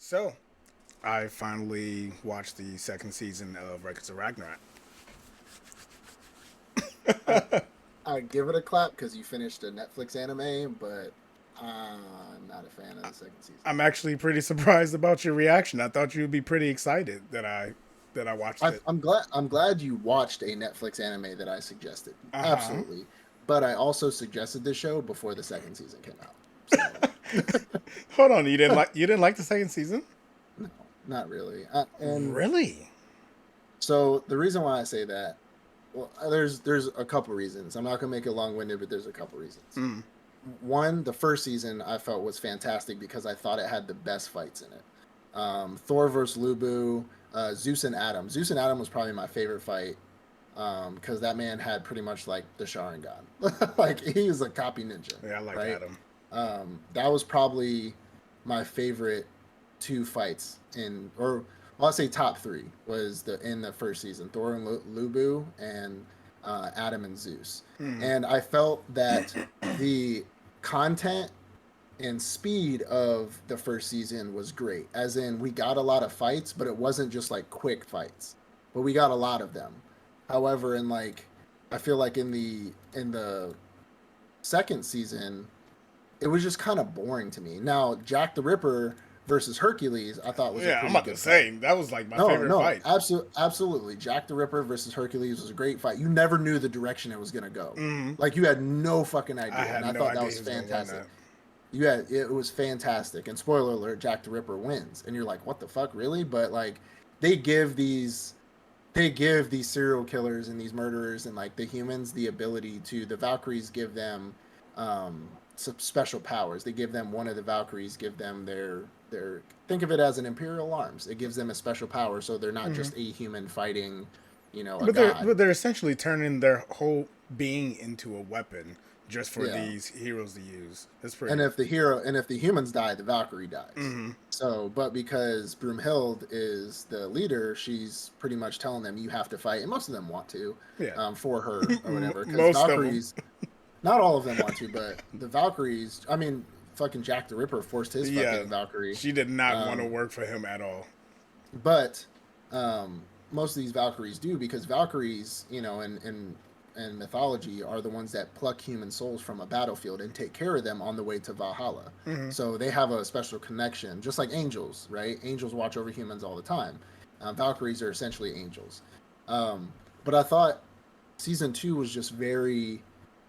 So, I finally watched the second season of Records of Ragnorak. I I give it a clap because you finished a Netflix anime, but I'm not a fan of the second season. I'm actually pretty surprised about your reaction. I thought you would be pretty excited that I watched it. I'm glad you watched a Netflix anime that I suggested. Uh huh. Absolutely, but I also suggested this show before the second season came out. So Hold on, you didn't like the second season? no, not really. And Really? so the reason why I say that, well, there's a couple reasons. I'm not gonna make it long winded, but there's a couple reasons. Mm. One, the first season I felt was fantastic because I thought it had the best fights in it. Thor versus Lubu, Zeus and Adam. Zeus and Adam was probably my favorite fight because that man had pretty much like the Sharingan. Like he was a copy ninja, Yeah, I like right? Adam. That was probably my favorite two fights or well, I'll say top three was in the first season: Thor and Lubu and Adam and Zeus. Mm. And I felt that the content and speed of the first season was great. As in, we got a lot of fights, but it wasn't just like quick fights, but we got a lot of them. However, I feel like in the second season, it was just kind of boring to me. Now, Jack the Ripper versus Hercules, I thought was a Yeah, I'm pretty about to good fight. say that was like my No, favorite no, fight. absolutely. Jack the Ripper versus Hercules was a great fight. You never knew the direction it was gonna go. Mm. Like you had no fucking I idea, and had I no thought that idea was he was gonna win fantastic. that. It was fantastic. And spoiler alert, Jack the Ripper wins, and you're like, what the fuck, really? But like, they give these they give these serial killers and these murderers and like the humans the ability to the Valkyries give them some special powers. They give them one of the Valkyries give them their think of it as an imperial arms. It gives them a special power so they're not Hmm. just a human fighting, a But they're god. but they're essentially turning their whole being into a weapon just for Yeah. these heroes to use. That's And pretty. if the humans die, the Valkyrie dies. Hmm. So, but because Broomhild is the leader, she's pretty much telling them you have to fight, and most of them want to, Yeah. for her or whatever. Because Most of them. Valkyries, not all of them want to, but the Valkyries. I mean, fucking Jack the Ripper forced his Yeah, fucking Valkyrie. she did not want to Um, work for him at all. but most of these Valkyries do because Valkyries, in mythology, are the ones that pluck human souls from a battlefield and take care of them on the way to Valhalla. Hmm. So they have a special connection, just like angels, right? Angels watch over humans all the time. Valkyries are essentially angels. Um, but I thought season two was just very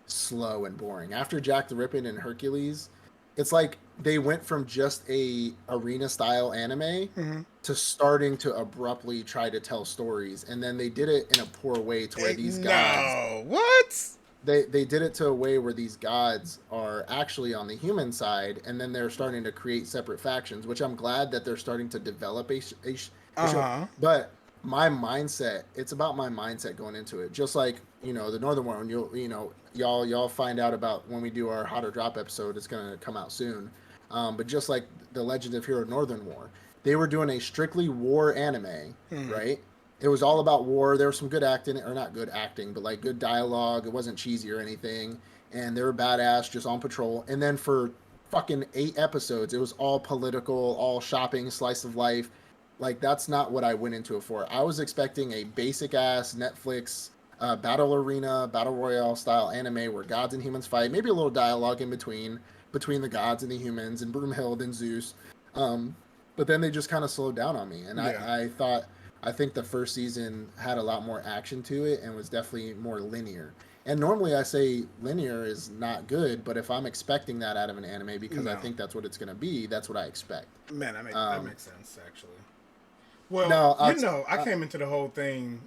slow and boring. After Jack the Ripper and Hercules, it's like they went from just a arena style anime Hmm. to starting to abruptly try to tell stories, and then they did it in a poor way to where these gods No, what? they did it to a way where these gods are actually on the human side, and then they're starting to create separate factions, which I'm glad that they're starting to develop a Uh show. huh. But my mindset, it's about my mindset going into it. Just like the Northern World, y'all find out about when we do our Hot or Drop episode. It's gonna come out soon. But just like the Legend of Hero Northern War, they were doing a strictly war anime, Hmm. right? It was all about war. There was some good acting, or not good acting, but like good dialogue. It wasn't cheesy or anything, and they were badass, just on patrol. And then for fucking 8 episodes, it was all political, all shopping, slice of life. Like that's not what I went into it for. I was expecting a basic ass Netflix battle arena, battle royale style anime where gods and humans fight. Maybe a little dialogue in between the gods and the humans and Broomhild and Zeus. Um, but then they just kind of slowed down on me, and Yeah. I think the first season had a lot more action to it and was definitely more linear. And normally I say linear is not good, but if I'm expecting that out of an anime because I No. think that's what it's going to be, that's what I expect. Man, that Um, makes sense actually. Well, now, I came into the whole thing,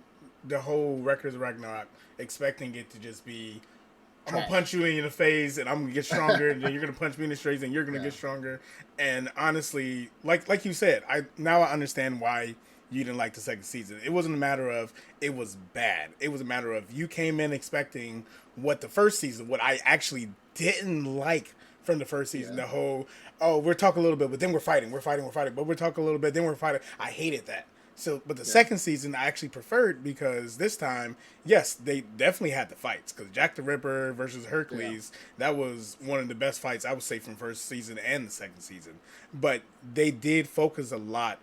the whole Records of Ragnarok, expecting it to just be, I'm gonna punch trash. you in the face, and I'm gonna get stronger, and then you're gonna punch me in the face, and you're gonna Yeah, get stronger. And honestly, like you said, I understand why you didn't like the second season. It wasn't a matter of it was bad. It was a matter of you came in expecting what the first season, what I actually didn't like from the first season. yeah, The whole, oh, we're talking a little bit, but then we're fighting, but we're talking a little bit, then we're fighting. I hated that. So, but the Yeah. second season I actually preferred because this time, yes, they definitely had the fights. Because Jack the Ripper versus Yeah. Hercules, that was one of the best fights I would say from first season and the second season. But they did focus a lot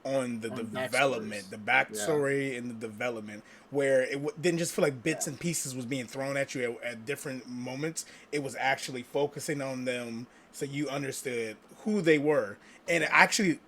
on the On development, backstories. the Yeah. backstory and the development, where it didn't just feel like bits and pieces was being thrown at you at different moments. It was actually focusing on them so you understood who they were, and it actually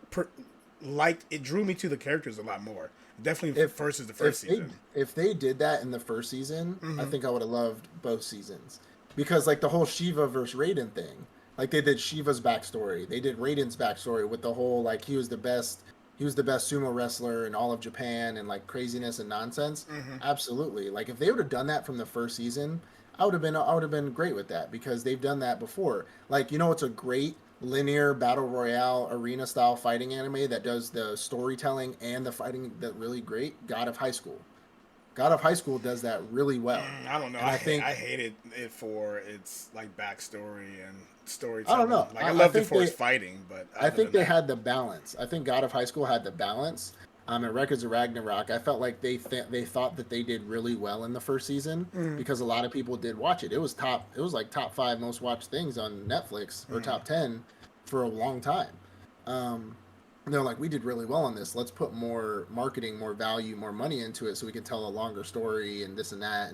liked it drew me to the characters a lot more. Definitely If versus the first if they season. if they did that in the first season, I Mm-hmm. think I would have loved both seasons because like the whole Shiva versus Raiden thing, like they did Shiva's backstory, they did Raiden's backstory with the whole like he was the best sumo wrestler in all of Japan and like craziness and nonsense. Mm-hmm. Absolutely, like if they would have done that from the first season, I would have been great with that because they've done that before. Like it's a great linear battle royale arena style fighting anime that does the storytelling and the fighting that really great. God of High School. God of High School does that really well, I don't know. and I I think hated it for its like backstory and I don't storytelling. know. Like I I loved it think for its they fighting, but I other think than they that, had the balance. I think God of High School had the balance. At Records of Ragnarok, I felt like they thought that they did really well in the first season mm-hmm. because a lot of people did watch it. It was top. It was like top 5 most watched things on Netflix or Mm-hmm. top 10 for a long time. Um, and they're like, we did really well on this. Let's put more marketing, more value, more money into it so we can tell a longer story and this and that.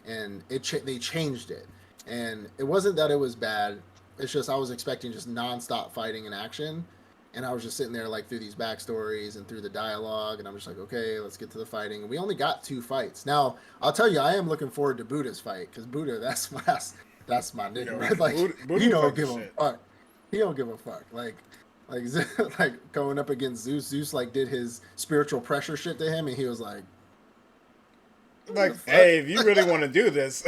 And they changed it. And it wasn't that it was bad. It's just I was expecting just nonstop fighting and action, and I was just sitting there like through these backstories and through the dialogue, and I'm just like, okay, let's get to the fighting. And we only got 2 fights. Now I'll tell you, I am looking forward to Buddha's fight because Buddha, that's my nigga, Yo, man. Like Buddha he looked don't like the give a shit. fuck. He don't give a fuck. Like like going up against Zeus. Zeus like did his spiritual pressure shit to him, and he was like, what the Like, fuck? hey, if you really want to do this,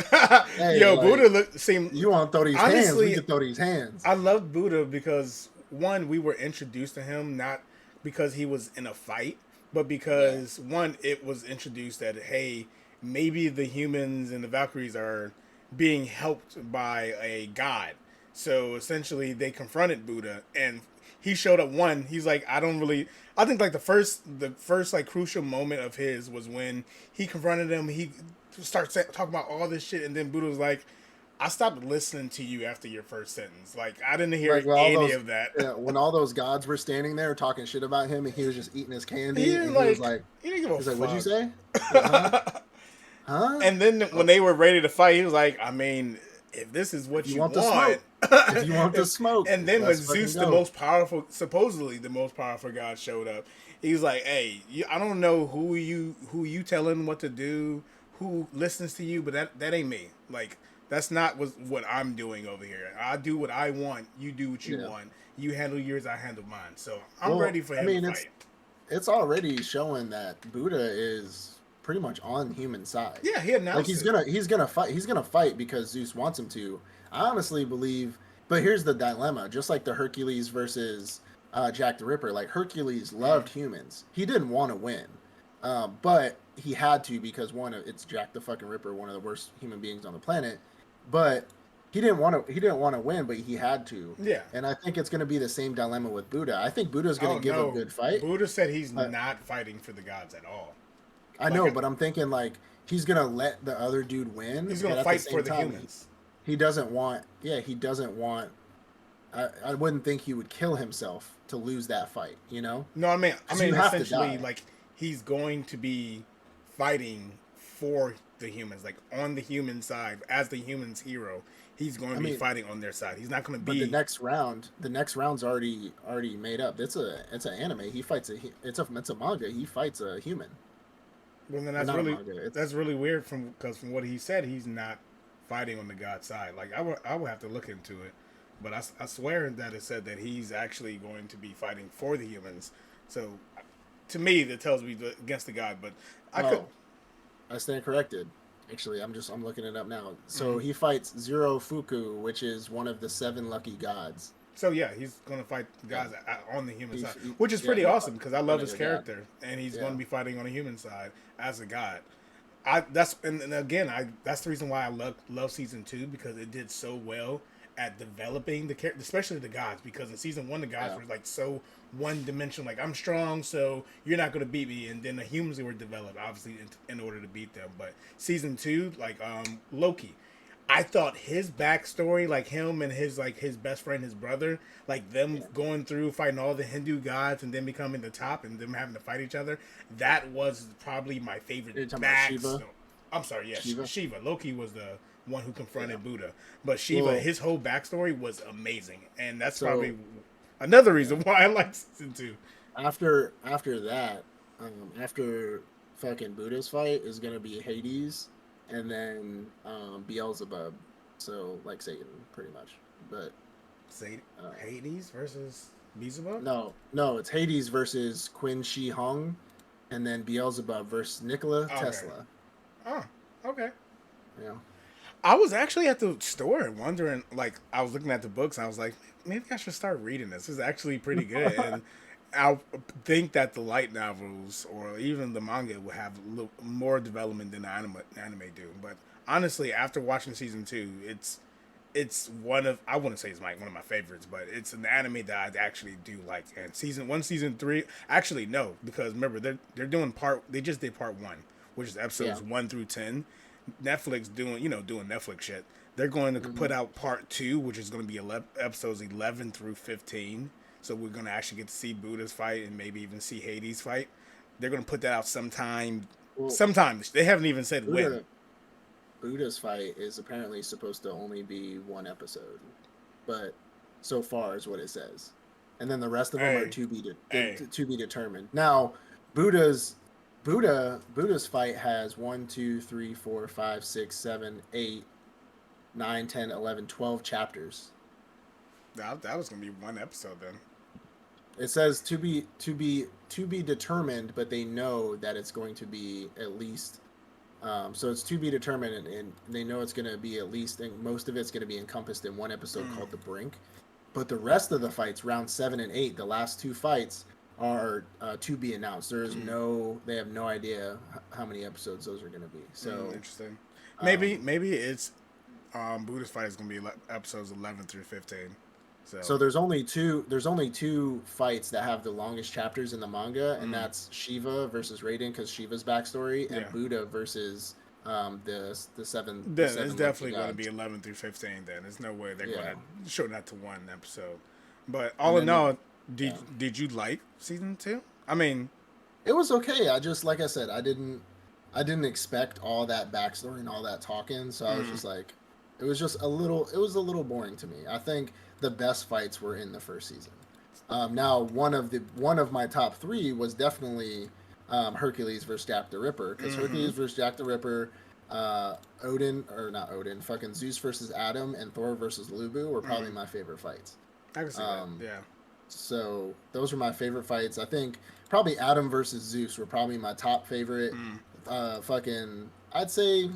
Hey, yo, like Buddha seemed you want to throw these hands? We honestly. could throw these hands. I loved Buddha because one, we were introduced to him not because he was in a fight, but Yeah, because one, it was introduced that hey, maybe the humans and the Valkyries are being helped by a god. So essentially, they confronted Buddha, and he showed up. One, he's like, I don't really. I think like the first like crucial moment of his was when he confronted him. He starts talking about all this shit, and then Buddha was like, I stopped listening to you after your first sentence. Like I didn't hear like when all any those of that. when all those gods were standing there talking shit about him, and he was just eating his He candy, didn't and he was like. like, He didn't give a "What'd you fuck. say? Huh? Huh? And then when Oh, they were ready to fight, he was like, I mean, if this is if what you you want to want. smoke, if you want to if, smoke, and then when let's fucking Zeus, the go." most powerful, supposedly the most powerful god, showed up, he's like, "Hey, I don't know who you telling what to do, who listens to you, but that ain't me. Like that's not what I'm doing over here. I do what I want. You do what you Yeah. want. You handle yours, I handle mine. So I'm Well, ready for I him to mean, fight. it's already showing that Buddha is pretty much on human side. Yeah, he Like announced it. he's gonna fight because Zeus wants him to. I honestly believe, but here's the dilemma: just like the Hercules versus Jack the Ripper, like Hercules Mm. loved humans. He didn't want to win, but he had to because it's Jack the fucking Ripper, one of the worst human beings on the planet. But he didn't want to win, but he had to. Yeah. And I think it's going to be the same dilemma with Buddha. I think Buddha's going Oh to give a no, good fight. Buddha said he's But not fighting for the gods at all. I Like know, but I'm thinking like he's going to let the other dude win, he's gonna but at the fight for same the time humans. he doesn't want he doesn't want I wouldn't think he would kill himself to lose that fight, you know? No, I Cuz you mean, have to essentially, die. like he's going to be fighting for the humans, like on the human side as the humans' hero. He's going I to be mean, fighting on their side. He's not going to but be. the next round's already made up. It's an anime. He fights it's a manga. He fights a human. Well, then Or not a manga. It's that's really weird from what he said. He's not fighting on the god side. Like I would have to look into it, but I swear that it said that he's actually going to be fighting for the humans. So to me, that tells me against the god. But I could. oh, I stand corrected. Actually, I'm looking it up now. So Mhm. he fights Zero Fuku, which is one of the 7 lucky gods. So yeah, he's gonna fight Yeah. guys on the human side, He which is yeah, pretty he awesome because I love fighting his a god. character, and he's going Yeah. to be fighting on the human side as a god. And again, that's the reason why I love season 2 because it did so well at developing the character, especially the gods, because in season one the gods Yeah. were like so one dimensional, like I'm strong, so you're not going to beat me, and then the humans were developed obviously in order to beat them. But season two, like Loki, I thought his backstory, like him and his best friend, his brother, like them Yeah. going through fighting all the Hindu gods and then becoming the top and them having to fight each other, that was probably my favorite You're talking about backstory. Shiva. I'm sorry, yes, Shiva. Shiva. Loki was the one who Yeah. confronted Buddha, but Shiva, Well, his whole backstory was amazing, and that's so probably another yeah. reason why I like season two. After that, after fucking Buddha's fight is gonna be Hades, and then Beelzebub. So like Satan, pretty much. But Say uh, Hades versus Beelzebub. no, it's Hades versus Qin Shi Hung, and then Beelzebub versus Nikola Okay. Tesla. Oh, okay. Yeah. I was actually at the store wondering, like, I was looking at the books. And I was like, maybe I should start reading this. It's actually pretty good, and I think that the light novels or even the manga will have a little more development than the anime do. But honestly, after watching season two, it's one of, I wouldn't say it's like one of my favorites, but it's an anime that I actually do like. And season one, season three, actually no, because remember they're doing they just did part one, which is Yeah. episodes 1 through 10. Netflix doing Netflix shit. They're going to Hmm. put out part two, which is going to be episodes 11 through 15. So we're going to actually get to see Buddha's fight and maybe even see Hades fight. They're going to put that out sometime. Well, Sometime they haven't even said when. Buddha Buddha's fight is apparently supposed to only be one episode, but so far is what it says, and then the rest of them are Hey, hey, to be determined. Now, Buddha's Buddha's fight has 1, 2, 3, 4, 5, 6, 7, 8, 9, 10, 11, 12 chapters. that was going to be one episode then. It says to be determined, but they know that it's going to be at least. So it's to be determined, and they know it's going to be at least, and most of it's going to be encompassed in one episode called The Brink. But the rest of the fights, round 7 and 8, the last two fights are to be announced. They have no idea how many episodes those are going to be. So Interesting. um, Maybe it's Buddha's fight is going to be episodes 11 through 15. so So there's only two fights that have the longest chapters in the manga, and mm, that's Shiva versus Raiden because Shiva's backstory, and yeah, Buddha versus the then it's seven Loki definitely going to be gods. 11 through 15. Then there's no way they're going Yeah, to shorten that to one episode. But and all in then all, yeah. did you like season two? I mean, It was okay. I just like I said, I didn't expect all that backstory and all that talking, so I was mm, just like, it was a little boring to me. I think the best fights were in the first season. Now one of my top three was definitely Hercules versus Jack the Ripper because mm-hmm, Hercules versus Jack the Ripper, Odin or not Odin, fucking Zeus versus Adam and Thor versus Lubu were probably mm, my favorite fights. I can see that. Um, Yeah. so those were my favorite fights. I think probably Adam versus Zeus were probably my top favorite. Mm, I'd say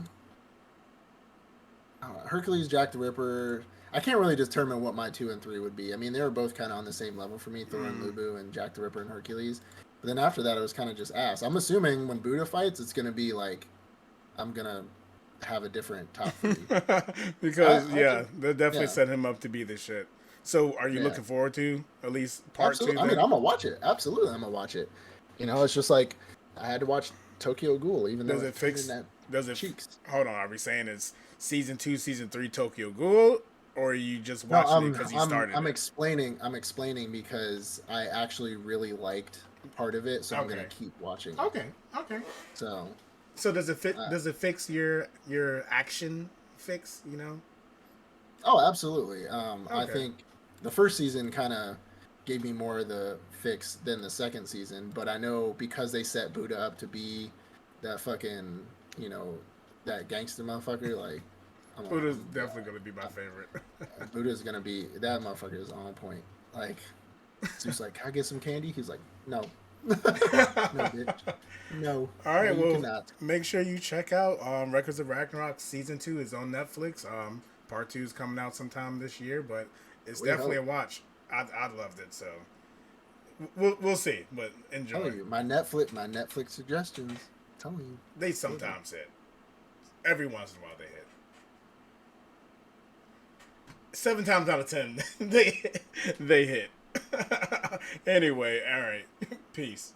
Hercules, Jack the Ripper. I can't really determine what my 2 and 3 would be. I mean, they were both kind of on the same level for me, Thor and mm. Lubu and Jack the Ripper and Hercules. But then after that, it was kind of just ass. I'm assuming when Buddha fights, it's gonna be like I'm gonna have a different top three. Because I yeah, think, they definitely yeah, set him up to be the shit. So, are you yeah. looking forward to at least part two Absolutely. I mean, then? I'm gonna watch it. Absolutely, I'm gonna watch it. It's just like I had to watch Tokyo Ghoul, even though Does it it painted fix? that Does it? cheeks. Hold on. Are we saying it's season two, season three Tokyo Ghoul, or are you just No, watching it because you started I'm it? explaining. I'm explaining because I actually really liked part of it, so I'm gonna Okay. keep watching it. Okay. Okay. So, So does it fit? uh, Does it fix your action fix? You know. oh, absolutely. I Okay. think the first season kind of gave me more of the fix than the second season, but I know because they set Buddha up to be that fucking, you know, that gangster motherfucker. Like, Buddha's yeah, definitely gonna be my favorite. Buddha's gonna be that motherfucker is on point. Like, Zeus like, can I get some candy? He's like, no, no, bitch, no, All no, right, you well, cannot. make sure you check out Records of Ragnarok season two is on Netflix. Part two is coming out sometime this year, but it's We definitely a hope. watch. I loved it, so we'll see, but enjoy. Telling you, my Netflix suggestions. Telling you, They told you. sometimes hit. Every once in a while they hit. 7 times out of 10, they hit. Anyway, all right. Peace.